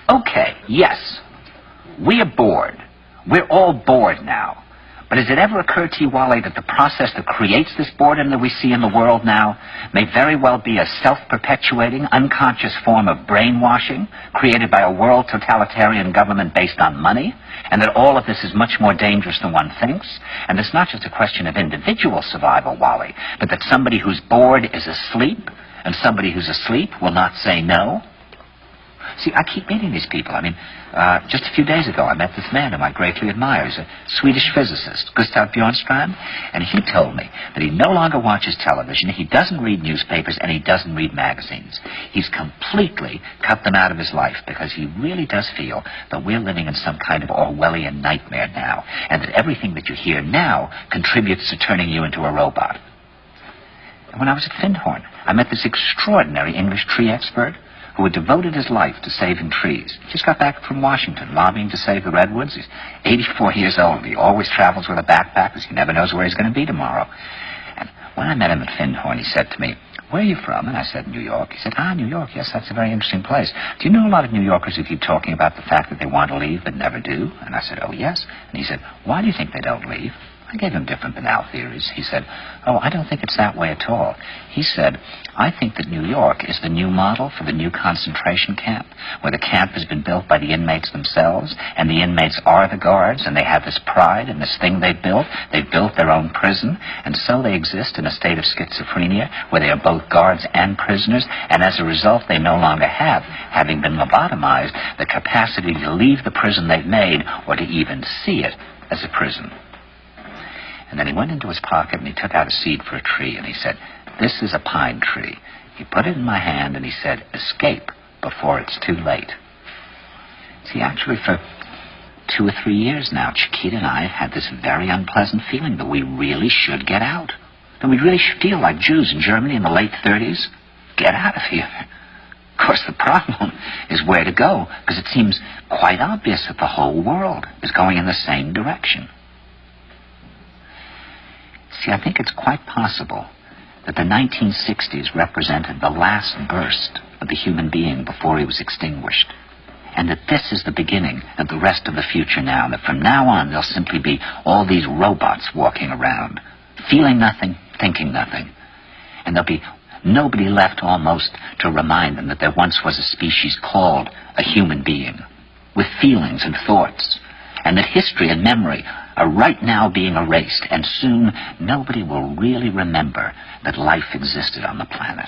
Okay, yes, we are bored. We're all bored now. But has it ever occurred to you, Wally, that the process that creates this boredom that we see in the world now may very well be a self-perpetuating, unconscious form of brainwashing created by a world totalitarian government based on money, and that all of this is much more dangerous than one thinks? And it's not just a question of individual survival, Wally, but that somebody who's bored is asleep, and somebody who's asleep will not say no? See, I keep meeting these people. I mean, just a few days ago, I met this man whom I greatly admire. He's a Swedish physicist, Gustav Bjornstrand, and he told me that he no longer watches television, he doesn't read newspapers, and he doesn't read magazines. He's completely cut them out of his life because he really does feel that we're living in some kind of Orwellian nightmare now, and that everything that you hear now contributes to turning you into a robot. And when I was at Findhorn, I met this extraordinary English tree expert who had devoted his life to saving trees. He just got back from Washington, lobbying to save the redwoods. He's 84 years old. He always travels with a backpack because he never knows where he's going to be tomorrow. And when I met him at Findhorn, he said to me, "Where are you from?" And I said, "New York." He said, "New York, yes, that's a very interesting place. Do you know a lot of New Yorkers who keep talking about the fact that they want to leave but never do?" And I said, "Oh, yes." And he said, "Why do you think they don't leave?" I gave him different banal theories. He said, "Oh, I don't think it's that way at all." He said, "I think that New York is the new model for the new concentration camp, where the camp has been built by the inmates themselves, and the inmates are the guards, and they have this pride in this thing they've built. They've built their own prison, and so they exist in a state of schizophrenia, where they are both guards and prisoners, and as a result, they no longer have, having been lobotomized, the capacity to leave the prison they've made, or to even see it as a prison." And then he went into his pocket and he took out a seed for a tree and he said, "This is a pine tree." He put it in my hand and he said, "Escape before it's too late." See, actually for 2 or 3 years now, Chiquita and I have had this very unpleasant feeling that we really should get out. That we really should feel like Jews in Germany in the late 30s. Get out of here. Of course, the problem is where to go, because it seems quite obvious that the whole world is going in the same direction. See, I think it's quite possible that the 1960s represented the last burst of the human being before he was extinguished, and that this is the beginning of the rest of the future now, and that from now on there'll simply be all these robots walking around, feeling nothing, thinking nothing, and there'll be nobody left almost to remind them that there once was a species called a human being, with feelings and thoughts, and that history and memory are right now being erased, and soon nobody will really remember that life existed on the planet.